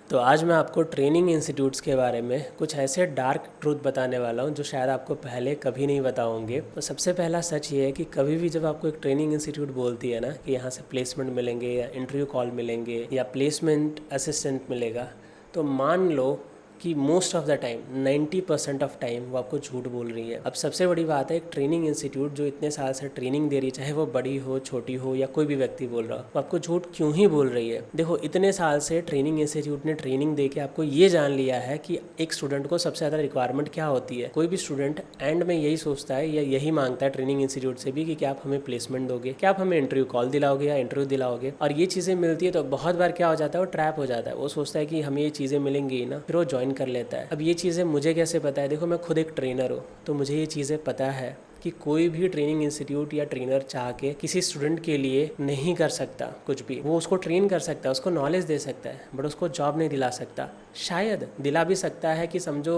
तो आज मैं आपको ट्रेनिंग इंस्टीट्यूट्स के बारे में कुछ ऐसे डार्क ट्रूथ बताने वाला हूँ जो शायद आपको पहले कभी नहीं पता होंगे। तो सबसे पहला सच ये है कि कभी भी जब आपको एक ट्रेनिंग इंस्टीट्यूट बोलती है ना कि यहाँ से प्लेसमेंट मिलेंगे या इंटरव्यू कॉल मिलेंगे या प्लेसमेंट असिस्टेंट मिलेगा, तो मान लो कि most of the time 90% of time वो आपको झूठ बोल रही है। अब सबसे बड़ी बात है, एक ट्रेनिंग इंस्टीट्यूट जो इतने साल से ट्रेनिंग दे रही, चाहे वो बड़ी हो छोटी हो या कोई भी व्यक्ति बोल रहा हो, वो आपको झूठ क्यों ही बोल रही है। देखो, इतने साल से ट्रेनिंग इंस्टीट्यूट ने ट्रेनिंग दे के आपको ये जान लिया है कि एक स्टूडेंट को सबसे ज़्यादा रिक्वायरमेंट क्या होती है। कोई भी स्टूडेंट एंड में यही सोचता है या यही मांगता है ट्रेनिंग इंस्टीट्यूट से भी कि क्या आप हमें प्लेसमेंट दोगे, क्या आप हमें इंटरव्यू कॉल दिलाओगे या इंटरव्यू दिलाओगे। और ये चीज़ें मिलती है तो बहुत बार क्या हो जाता है, वो ट्रैप हो जाता है। वो सोचता है कि हमें ये चीज़ें मिलेंगी ही ना, फिर वो ज्वाइन कर लेता है। अब ये चीज़ें मुझे कैसे पता है? देखो, मैं खुद एक ट्रेनर हूँ, तो मुझे ये चीज़ें पता है कि कोई भी ट्रेनिंग इंस्टीट्यूट या ट्रेनर चाह के किसी स्टूडेंट के लिए नहीं कर सकता कुछ भी। वो उसको ट्रेन कर सकता है, उसको नॉलेज दे सकता है, बट उसको जॉब नहीं दिला सकता। शायद दिला भी सकता है कि समझो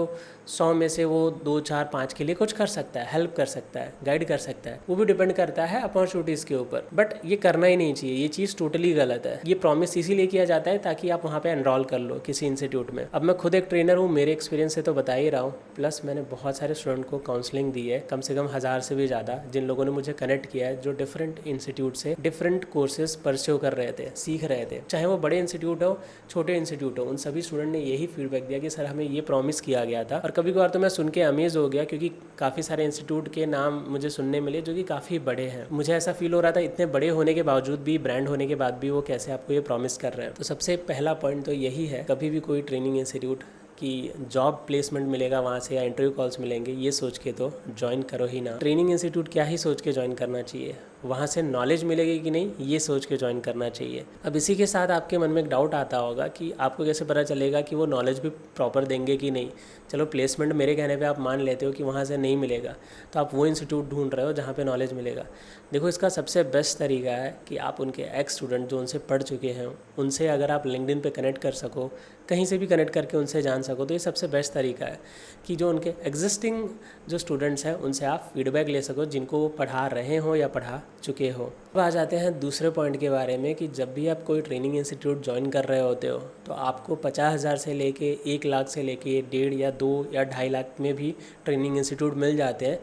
100 में से वो 2, 4, 5 के लिए कुछ कर सकता है, हेल्प कर सकता है, गाइड कर सकता है। वो भी डिपेंड करता है अपॉर्चुनिटीज़ के ऊपर, बट ये करना ही नहीं चाहिए। ये चीज़ टोटली गलत है। ये प्रॉमिस इसीलिए किया जाता है ताकि आप वहाँ पे एनरोल कर लो किसी इंस्टीट्यूट में। अब मैं खुद एक ट्रेनर हूँ, मेरे एक्सपीरियंस से तो बता ही रहा हूँ, प्लस मैंने बहुत सारे स्टूडेंट को काउंसलिंग दी है, कम से कम 1000 से भी ज़्यादा, जिन लोगों ने मुझे कनेक्ट किया है, जो डिफरेंट इंस्टीट्यूट से डिफरेंट कोर्सेज परस्यू कर रहे थे, सीख रहे थे, चाहे वो बड़े इंस्टीट्यूट हो छोटे इंस्टीट्यूट हो। उन सभी स्टूडेंट ने यही फीडबैक दिया कि सर हमें ये प्रॉमिस किया गया था। और कभी कभार तो मैं सुन के अमेज हो गया, क्योंकि काफ़ी सारे इंस्टीट्यूट के नाम मुझे सुनने मिले जो कि काफ़ी बड़े हैं। मुझे ऐसा फील हो रहा था, इतने बड़े होने के बावजूद भी, ब्रांड होने के बाद भी, वो कैसे आपको ये प्रॉमिस कर रहे हैं। तो सबसे पहला पॉइंट तो यही है, कभी भी कोई ट्रेनिंग इंस्टीट्यूट कि जॉब प्लेसमेंट मिलेगा वहाँ से या इंटरव्यू कॉल्स मिलेंगे, ये सोच के तो ज्वाइन करो ही ना। ट्रेनिंग इंस्टीट्यूट क्या ही सोच के ज्वाइन करना चाहिए, वहाँ से नॉलेज मिलेगी कि नहीं, ये सोच के ज्वाइन करना चाहिए। अब इसी के साथ आपके मन में एक डाउट आता होगा कि आपको कैसे पता चलेगा कि वो नॉलेज भी प्रॉपर देंगे कि नहीं। चलो, प्लेसमेंट मेरे कहने पे आप मान लेते हो कि वहाँ से नहीं मिलेगा, तो आप वो इंस्टीट्यूट ढूंढ रहे हो जहाँ पे नॉलेज मिलेगा। देखो, इसका सबसे बेस्ट तरीका है कि आप उनके एक्स स्टूडेंट जो उनसे पढ़ चुके हैं, उनसे अगर आप लिंक्डइन पे कनेक्ट कर सको, कहीं से भी कनेक्ट करके उनसे जान सको, तो ये सबसे बेस्ट तरीका है कि जो उनके एग्जिस्टिंग जो स्टूडेंट्स हैं उनसे आप फीडबैक ले सको, जिनको वो पढ़ा रहे हो या पढ़ा चुके हो। अब आ जाते हैं दूसरे पॉइंट के बारे में कि जब भी आप कोई ट्रेनिंग इंस्टीट्यूट ज्वाइन कर रहे होते हो, तो आपको 50,000 से लेके 1 लाख से लेके 1.5 या 2 या 2.5 लाख में भी ट्रेनिंग इंस्टीट्यूट मिल जाते हैं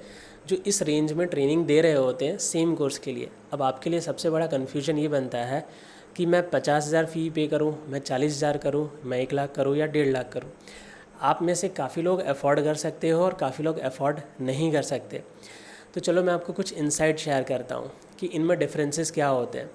जो इस रेंज में ट्रेनिंग दे रहे होते हैं सेम कोर्स के लिए। अब आपके लिए सबसे बड़ा कन्फ्यूजन ये बनता है कि मैं 50,000 फ़ी पे करूँ, मैं 40,000 करूँ, मैं 1 लाख करूँ या 1.5 लाख करूँ। आप में से काफ़ी लोग अफोर्ड कर सकते हो और काफ़ी लोग अफोर्ड नहीं कर सकते। तो चलो मैं आपको कुछ इंसाइट शेयर करता हूँ कि इनमें डिफरेंसेस क्या होते हैं।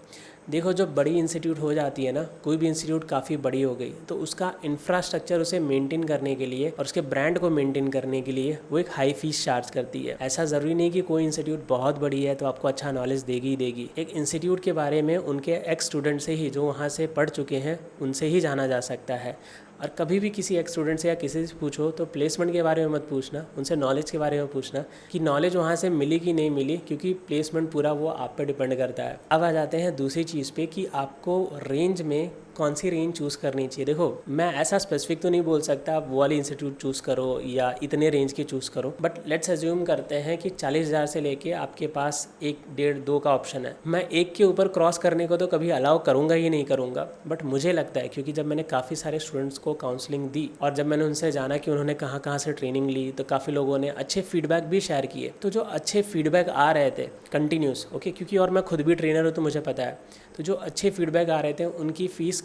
देखो, जो बड़ी इंस्टीट्यूट हो जाती है ना, कोई भी इंस्टीट्यूट काफ़ी बड़ी हो गई, तो उसका इंफ्रास्ट्रक्चर उसे मेंटेन करने के लिए और उसके ब्रांड को मेंटेन करने के लिए वो एक हाई फीस चार्ज करती है। ऐसा ज़रूरी नहीं कि कोई इंस्टीट्यूट बहुत बड़ी है तो आपको अच्छा नॉलेज देगी ही देगी। एक इंस्टीट्यूट के बारे में उनके एक्स स्टूडेंट से ही, जो वहाँ से पढ़ चुके हैं, उनसे ही जाना जा सकता है। और कभी भी किसी एक्स स्टूडेंट से या किसी से पूछो तो प्लेसमेंट के बारे में मत पूछना, उनसे नॉलेज के बारे में पूछना कि नॉलेज वहाँ से मिली कि नहीं मिली, क्योंकि प्लेसमेंट पूरा वो आप पे डिपेंड करता है। अब आ जाते हैं दूसरी चीज़ पे कि आपको रेंज में कौन सी रेंज चूज़ करनी चाहिए। देखो, मैं ऐसा स्पेसिफिक तो नहीं बोल सकता आप वो वाली इंस्टीट्यूट चूज़ करो या इतने रेंज की चूज़ करो, बट लेट्स अज्यूम करते हैं कि 40,000 से लेके आपके पास 1, 1.5, 2 का ऑप्शन है। मैं 1 के ऊपर क्रॉस करने को तो कभी अलाउ करूँगा ही नहीं करूँगा, बट मुझे लगता है, क्योंकि जब मैंने काफ़ी सारे स्टूडेंट्स को काउंसलिंग दी और जब मैंने उनसे जाना कि उन्होंने कहाँ कहाँ से ट्रेनिंग ली, तो काफ़ी लोगों ने अच्छे फीडबैक भी शेयर किए। तो जो अच्छे फीडबैक आ रहे थे कंटिन्यूस, ओके, क्योंकि और मैं खुद भी ट्रेनर हूँ तो मुझे पता है, तो जो अच्छे फीडबैक आ रहे थे उनकी फ़ीस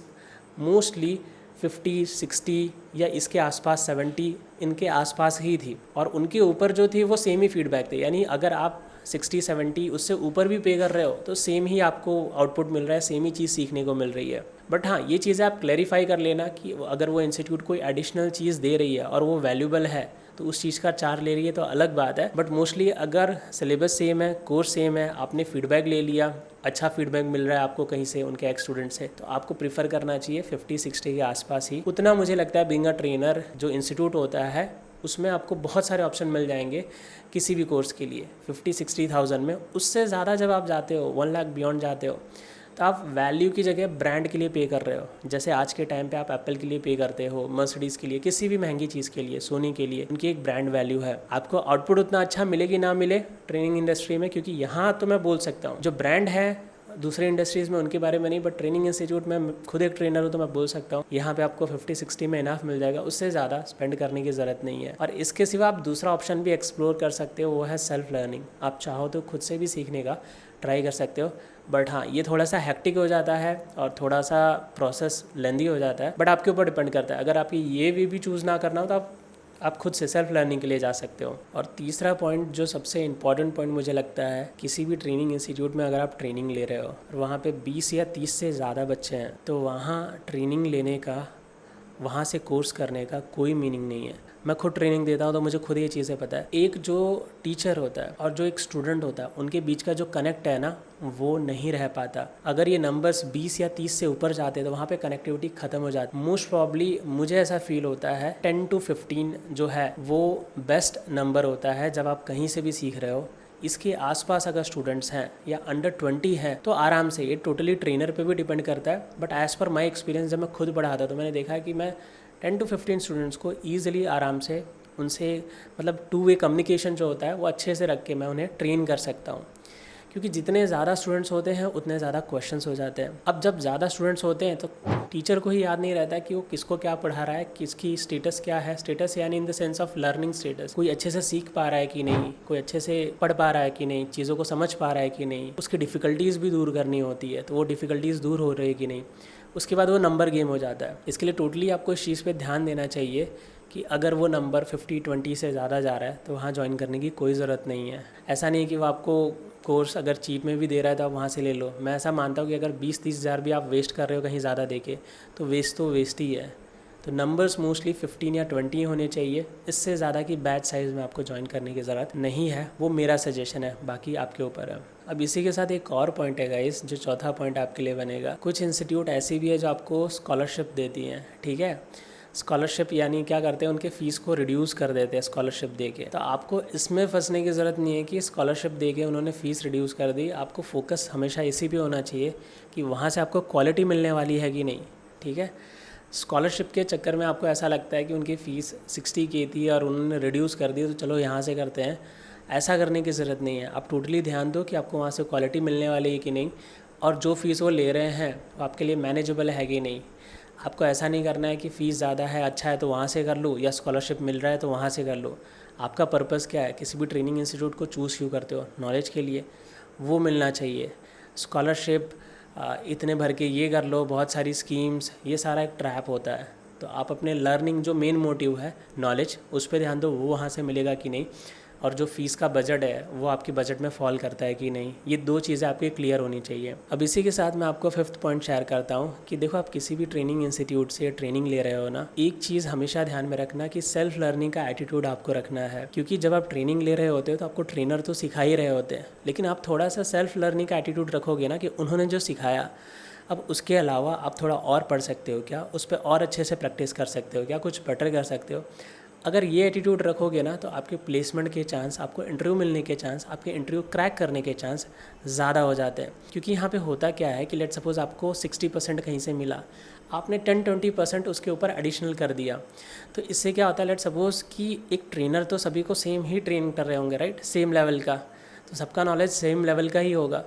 मोस्टली 50, 60 या इसके आसपास 70 इनके आसपास ही थी। और उनके ऊपर जो थी वो सेम ही फीडबैक थे, यानी अगर आप 60, 70 उससे ऊपर भी पे कर रहे हो तो सेम ही आपको आउटपुट मिल रहा है, सेम ही चीज़ सीखने को मिल रही है। बट हाँ, ये चीज़ें आप क्लैरिफाई कर लेना कि अगर वो इंस्टीट्यूट कोई एडिशनल चीज़ दे रही है और वो वैल्यूबल है तो उस चीज़ का चार्ज ले रही है तो अलग बात है। बट मोस्टली अगर सिलेबस सेम है, कोर्स सेम है, आपने फीडबैक ले लिया, अच्छा फीडबैक मिल रहा है आपको कहीं से, उनके एक्स स्टूडेंट से, तो आपको प्रीफर करना चाहिए 50-60 के आसपास ही। उतना मुझे लगता है बीइंग अ ट्रेनर जो इंस्टीट्यूट होता है उसमें आपको बहुत सारे ऑप्शन मिल जाएंगे किसी भी कोर्स के लिए 50-60,000 में। उससे ज़्यादा जब आप जाते हो, 1 लाख बियॉन्ड जाते हो, तो आप वैल्यू की जगह ब्रांड के लिए पे कर रहे हो। जैसे आज के टाइम पे आप एप्पल के लिए पे करते हो, मर्सिडीज़ के लिए, किसी भी महंगी चीज़ के लिए, सोनी के लिए, उनकी एक ब्रांड वैल्यू है। आपको आउटपुट उतना अच्छा मिले कि ना मिले ट्रेनिंग इंडस्ट्री में, क्योंकि यहाँ तो मैं बोल सकता हूँ जो ब्रांड है दूसरे इंडस्ट्रीज़ में उनके बारे में नहीं, बट ट्रेनिंग इंस्टीट्यूट में खुद एक ट्रेनर हूँ तो मैं बोल सकता हूँ यहाँ पे आपको 50-60 में इनफ मिल जाएगा, उससे ज़्यादा स्पेंड करने की ज़रूरत नहीं है। और इसके सिवा आप दूसरा ऑप्शन भी एक्सप्लोर कर सकते हो, वो है सेल्फ लर्निंग। आप चाहो तो खुद से भी सीखने का ट्राई कर सकते हो, बट हाँ ये थोड़ा सा हेक्टिक हो जाता है और थोड़ा सा प्रोसेस लेंदी हो जाता है, बट आपके ऊपर डिपेंड करता है। अगर आपकी ये वे भी चूज़ ना करना हो तो आप खुद से सेल्फ लर्निंग के लिए जा सकते हो। और तीसरा पॉइंट जो सबसे इम्पॉर्टेंट पॉइंट मुझे लगता है, किसी भी ट्रेनिंग इंस्टीट्यूट में अगर आप ट्रेनिंग ले रहे हो और वहाँ पे 20 या 30 से ज़्यादा बच्चे हैं, तो वहाँ ट्रेनिंग लेने का, वहाँ से कोर्स करने का कोई मीनिंग नहीं है। मैं खुद ट्रेनिंग देता हूँ तो मुझे खुद ये चीज़ें पता है। एक जो टीचर होता है और जो एक स्टूडेंट होता है, उनके बीच का जो कनेक्ट है ना, वो नहीं रह पाता। अगर ये नंबर्स 20 या 30 से ऊपर जाते तो वहाँ पे कनेक्टिविटी ख़त्म हो जाती। मोस्ट प्रॉब्ली मुझे ऐसा फील होता है 10 to 15 जो है वो बेस्ट नंबर होता है जब आप कहीं से भी सीख रहे हो। इसके आसपास अगर स्टूडेंट्स हैं या अंडर 20 हैं तो आराम से, ये टोटली ट्रेनर पे भी डिपेंड करता है, but as per my experience जब मैं खुद पढ़ाता तो मैंने देखा है कि मैं 10 to 15 स्टूडेंट्स को ईजिली आराम से उनसे मतलब 2 वे कम्युनिकेशन जो होता है वो अच्छे से रख के मैं उन्हें ट्रेन कर सकता हूँ। क्योंकि जितने ज़्यादा स्टूडेंट्स होते हैं उतने ज़्यादा क्वेश्चंस हो जाते हैं। अब जब ज़्यादा स्टूडेंट्स होते हैं तो टीचर को ही याद नहीं रहता कि वो किसको क्या पढ़ा रहा है, किसकी स्टेटस क्या है। स्टेटस यानी in the sense of learning status, कोई अच्छे से सीख पा रहा है कि नहीं, कोई अच्छे से पढ़ पा रहा है कि नहीं, चीज़ों को समझ पा रहा है कि नहीं, उसकी डिफ़िकल्टीज़ भी दूर करनी होती है तो वो डिफ़िकल्टीज़ दूर हो रही है कि नहीं। उसके बाद वो नंबर गेम हो जाता है। इसके लिए टोटली आपको इस चीज़ पे ध्यान देना चाहिए कि अगर वो नंबर 50-20 से ज़्यादा जा रहा है तो वहाँ ज्वाइन करने की कोई ज़रूरत नहीं है। ऐसा नहीं है कि वो आपको कोर्स अगर चीप में भी दे रहा है तो आप वहाँ से ले लो। मैं ऐसा मानता हूँ कि अगर 20-30 हज़ार भी आप वेस्ट कर रहे हो कहीं ज़्यादा देके तो वेस्ट ही है। तो नंबर्स मोस्टली 15 या 20 होने चाहिए। इससे ज़्यादा की बैच साइज़ में आपको ज्वाइन करने की ज़रूरत नहीं है। वो मेरा सजेशन है, बाकी आपके ऊपर है। अब इसी के साथ एक और पॉइंट है गाइस, जो चौथा पॉइंट आपके लिए बनेगा। कुछ इंस्टीट्यूट ऐसी भी है जो आपको स्कॉलरशिप देती हैं, ठीक है। स्कॉलरशिप यानी क्या करते हैं, उनके फ़ीस को रिड्यूस कर देते हैं स्कॉलरशिप दे के। तो आपको इसमें फंसने की ज़रूरत नहीं है कि स्कॉलरशिप दे के उन्होंने फ़ीस रिड्यूस कर दी। आपको फोकस हमेशा इसी पे होना चाहिए कि वहाँ से आपको क्वालिटी मिलने वाली है कि नहीं, ठीक है। स्कॉलरशिप के चक्कर में आपको ऐसा लगता है कि उनकी फ़ीस 60K थी और उन्होंने रिड्यूस कर दी तो चलो यहाँ से करते हैं, ऐसा करने की ज़रूरत नहीं है। आप टोटली ध्यान दो कि आपको वहाँ से क्वालिटी मिलने वाली है कि नहीं, और जो फ़ीस वो ले रहे हैं वो आपके लिए मैनेजेबल है कि नहीं। आपको ऐसा नहीं करना है कि फ़ीस ज़्यादा है, अच्छा है तो वहाँ से कर लूँ, या स्कॉलरशिप मिल रहा है तो वहाँ से कर लूँ। आपका पर्पस क्या है, किसी भी ट्रेनिंग इंस्टीट्यूट को चूज़ क्यों करते हो, नॉलेज के लिए, वो मिलना चाहिए। स्कॉलरशिप इतने भर के ये कर लो, बहुत सारी स्कीम्स, ये सारा एक ट्रैप होता है। तो आप अपने लर्निंग जो मेन मोटिव है नॉलेज, उस पर ध्यान दो, वो वहाँ से मिलेगा कि नहीं, और जो फ़ीस का बजट है वो आपके बजट में फॉल करता है कि नहीं। ये दो चीज़ें आपकी क्लियर होनी चाहिए। अब इसी के साथ मैं आपको 5th पॉइंट शेयर करता हूँ कि देखो, आप किसी भी ट्रेनिंग इंस्टीट्यूट से ट्रेनिंग ले रहे हो ना, एक चीज़ हमेशा ध्यान में रखना कि सेल्फ लर्निंग का एटीट्यूड आपको रखना है। क्योंकि जब आप ट्रेनिंग ले रहे होते हो तो आपको ट्रेनर तो सिखा ही रहे होते हैं, लेकिन आप थोड़ा सा सेल्फ लर्निंग का एटीट्यूड रखोगे ना कि उन्होंने जो सिखाया, अब उसके अलावा आप थोड़ा और पढ़ सकते हो क्या, उस पर और अच्छे से प्रैक्टिस कर सकते हो क्या, कुछ बेटर कर सकते हो। अगर ये एटीट्यूड रखोगे ना तो आपके प्लेसमेंट के चांस, आपको इंटरव्यू मिलने के चांस, आपके इंटरव्यू क्रैक करने के चांस ज़्यादा हो जाते हैं। क्योंकि यहाँ पे होता क्या है कि लेट सपोज़ आपको 60% कहीं से मिला, आपने 10-20% उसके ऊपर एडिशनल कर दिया, तो इससे क्या होता है, लेट सपोज़ कि एक ट्रेनर तो सभी को सेम ही ट्रेन कर रहे होंगे, राइट, सेम लेवल का, तो सबका नॉलेज सेम लेवल का ही होगा।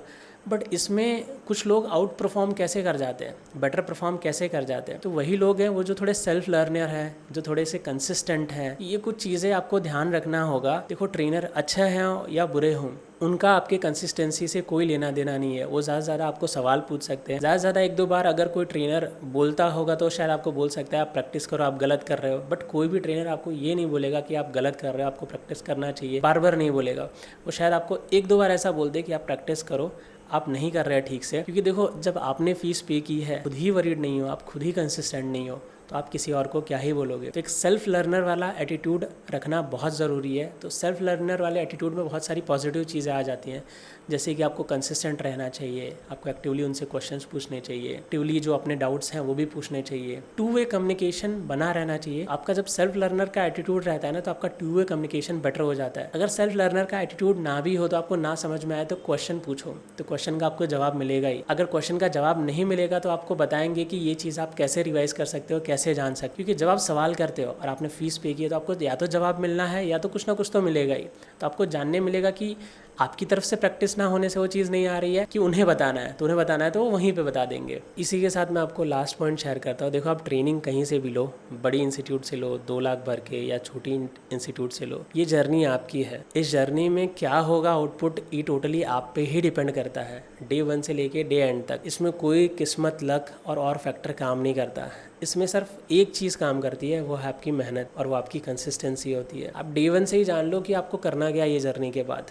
बट इसमें कुछ लोग आउट परफॉर्म कैसे कर जाते हैं, बेटर परफॉर्म कैसे कर जाते हैं, तो वही लोग हैं वो जो थोड़े सेल्फ लर्नर हैं, जो थोड़े से कंसिस्टेंट हैं। ये कुछ चीज़ें आपको ध्यान रखना होगा। देखो, ट्रेनर अच्छा है या बुरे हों, उनका आपके कंसिस्टेंसी से कोई लेना देना नहीं है। वो ज़्यादा से ज़्यादा आपको सवाल पूछ सकते हैं, ज़्यादा से ज़्यादा 1-2 बार अगर कोई ट्रेनर बोलता होगा तो शायद आपको बोल सकता है आप प्रैक्टिस करो, आप गलत कर रहे हो। बट कोई भी ट्रेनर आपको ये नहीं बोलेगा कि आप गलत कर रहे हो, आपको प्रैक्टिस करना चाहिए, बार बार नहीं बोलेगा। वो शायद आपको 1-2 बार ऐसा बोल दे कि आप प्रैक्टिस करो, आप नहीं कर रहे हैं ठीक से। क्योंकि देखो, जब आपने फ़ीस पे की है, खुद ही वरीड नहीं हो, आप खुद ही कंसिस्टेंट नहीं हो, तो आप किसी और को क्या ही बोलोगे। तो एक सेल्फ लर्नर वाला एटीट्यूड रखना बहुत ज़रूरी है। तो सेल्फ लर्नर वाले एटीट्यूड में बहुत सारी पॉजिटिव चीज़ें आ जाती हैं, जैसे कि आपको कंसिस्टेंट रहना चाहिए, आपको एक्टिवली उनसे क्वेश्चंस पूछने चाहिए, एक्टिवली जो अपने डाउट्स हैं वो भी पूछने चाहिए, 2 वे कम्युनिकेशन बना रहना चाहिए। आपका जब सेल्फ लर्नर का एटीट्यूड रहता है ना, तो आपका 2 वे कम्युनिकेशन बेटर हो जाता है। अगर सेल्फ लर्नर का एटीट्यूड ना भी हो, तो आपको ना समझ में आए तो क्वेश्चन पूछो, तो क्वेश्चन का आपको जवाब मिलेगा ही। अगर क्वेश्चन का जवाब नहीं मिलेगा तो आपको बताएंगे कि ये चीज़ आप कैसे रिवाइज कर सकते हो, कैसे जान सकते हो। क्योंकि जब आप सवाल करते हो और आपने फ़ीस पे की है, तो आपको या तो जवाब मिलना है या तो कुछ ना कुछ तो मिलेगा ही। तो आपको जानने मिलेगा कि आपकी तरफ से प्रैक्टिस ना होने से वो चीज़ नहीं आ रही है कि उन्हें बताना है, तो उन्हें बताना है तो वो वहीं पे बता देंगे। इसी के साथ मैं आपको लास्ट पॉइंट शेयर करता हूँ। देखो, आप ट्रेनिंग कहीं से भी लो, बड़ी इंस्टीट्यूट से लो, 2 लाख भर के, या छोटी इंस्टीट्यूट से लो, ये जर्नी आपकी है। इस जर्नी में क्या होगा आउटपुट, ये टोटली आप पे ही डिपेंड करता है, डे 1 से लेके डे एंड तक। इसमें कोई किस्मत, लक और फैक्टर काम नहीं करता। इसमें सिर्फ एक चीज़ काम करती है, वो है आपकी मेहनत और वो आपकी कंसिस्टेंसी होती है। आप डे 1 से ही जान लो कि आपको करना क्या ये जर्नी के बाद,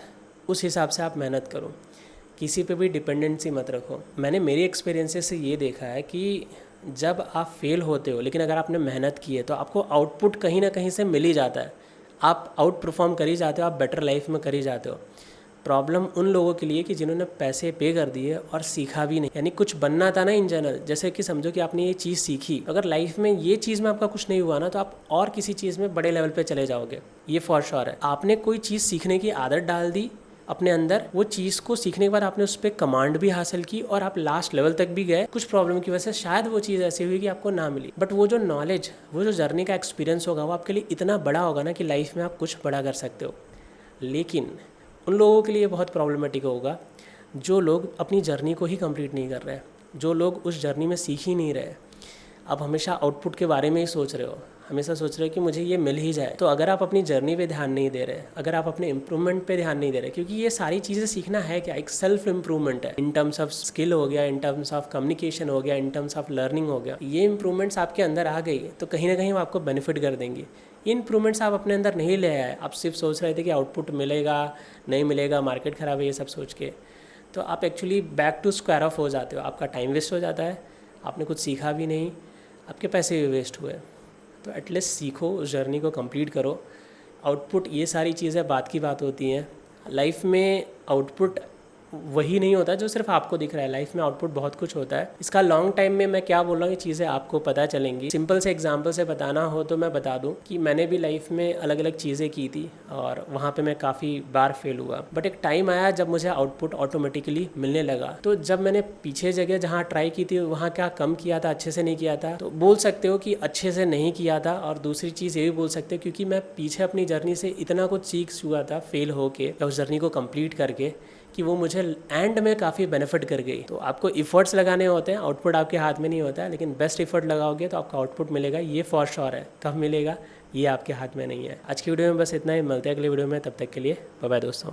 उस हिसाब से आप मेहनत करो, किसी पे भी डिपेंडेंसी मत रखो। मैंने मेरी एक्सपीरियंसेस से ये देखा है कि जब आप फेल होते हो, लेकिन अगर आपने मेहनत की है तो आपको आउटपुट कहीं ना कहीं से मिल ही जाता है। आप आउट परफॉर्म कर ही जाते हो, आप बेटर लाइफ में कर ही जाते हो। प्रॉब्लम उन लोगों के लिए कि जिन्होंने पैसे पे कर दिए और सीखा भी नहीं। यानी कुछ बनना था ना इन जनरल, जैसे कि समझो कि आपने ये चीज़ सीखी, अगर लाइफ में ये चीज़ में आपका कुछ नहीं हुआ ना, तो आप और किसी चीज़ में बड़े लेवल पे चले जाओगे, ये फॉर श्योर है। आपने कोई चीज़ सीखने की आदत डाल दी अपने अंदर, वो चीज़ को सीखने के बाद आपने उस पर कमांड भी हासिल की और आप लास्ट लेवल तक भी गए। कुछ प्रॉब्लम की वजह से शायद वो चीज़ ऐसी हुई कि आपको ना मिली, बट वो जो नॉलेज, वो जो जर्नी का एक्सपीरियंस होगा, वो आपके लिए इतना बड़ा होगा ना कि लाइफ में आप कुछ बड़ा कर सकते हो। लेकिन उन लोगों के लिए बहुत प्रॉब्लमेटिक होगा जो लोग अपनी जर्नी को ही कंप्लीट नहीं कर रहे, जो लोग उस जर्नी में सीख ही नहीं रहे। आप हमेशा आउटपुट के बारे में ही सोच रहे हो, हमेशा सोच रहे हो कि मुझे ये मिल ही जाए। तो अगर आप अपनी जर्नी पे ध्यान नहीं दे रहे, अगर आप अपने इम्प्रूवमेंट पे ध्यान नहीं दे रहे, क्योंकि ये सारी चीज़ें सीखना है क्या, एक सेल्फ इम्प्रूवमेंट है। इन टर्म्स ऑफ स्किल हो गया, इन टर्म्स ऑफ कम्युनिकेशन हो गया, इन टर्म्स ऑफ लर्निंग हो गया। ये इंप्रूवमेंट्स आपके अंदर आ गई तो कहीं ना कहीं वो आपको बेनिफिट कर देंगी। ये इंप्रूवमेंट्स आप अपने अंदर नहीं ले आए, आप सिर्फ सोच रहे थे कि आउटपुट मिलेगा नहीं मिलेगा, मार्केट ख़राब है, ये सब सोच के, तो आप actually back to square of हो जाते हो। आपका टाइम वेस्ट हो जाता है, आपने कुछ सीखा भी नहीं, आपके पैसे भी वेस्ट हुए। तो एटलीस्ट सीखो, उस जर्नी को कंप्लीट करो। आउटपुट, ये सारी चीज़ें बात की बात होती हैं। लाइफ में आउटपुट वही नहीं होता जो सिर्फ आपको दिख रहा है, लाइफ में आउटपुट बहुत कुछ होता है। इसका लॉन्ग टाइम में मैं क्या बोल रहा हूँ, ये चीज़ें आपको पता चलेंगी। सिंपल से एग्जांपल से बताना हो तो मैं बता दूँ कि मैंने भी लाइफ में अलग अलग चीज़ें की थी और वहाँ पे मैं काफ़ी बार फेल हुआ, बट एक टाइम आया जब मुझे आउटपुट ऑटोमेटिकली मिलने लगा। तो जब मैंने पीछे जगह जहाँ ट्राई की थी वहाँ क्या कम किया था, अच्छे से नहीं किया था, तो बोल सकते हो कि अच्छे से नहीं किया था। और दूसरी चीज़ ये भी बोल सकते हो क्योंकि मैं पीछे अपनी जर्नी से इतना कुछ सीख चुका था फेल होके या उस जर्नी को कंप्लीट करके, कि वो मुझे एंड में काफ़ी बेनिफिट कर गई। तो आपको इफ़र्ट्स लगाने होते हैं, आउटपुट आपके हाथ में नहीं होता है, लेकिन बेस्ट इफ़र्ट लगाओगे तो आपका आउटपुट मिलेगा, ये फॉर श्योर है। कब मिलेगा ये आपके हाथ में नहीं है। आज की वीडियो में बस इतना ही, मिलते हैं अगले वीडियो में, तब तक के लिए बाय बाय दोस्तों।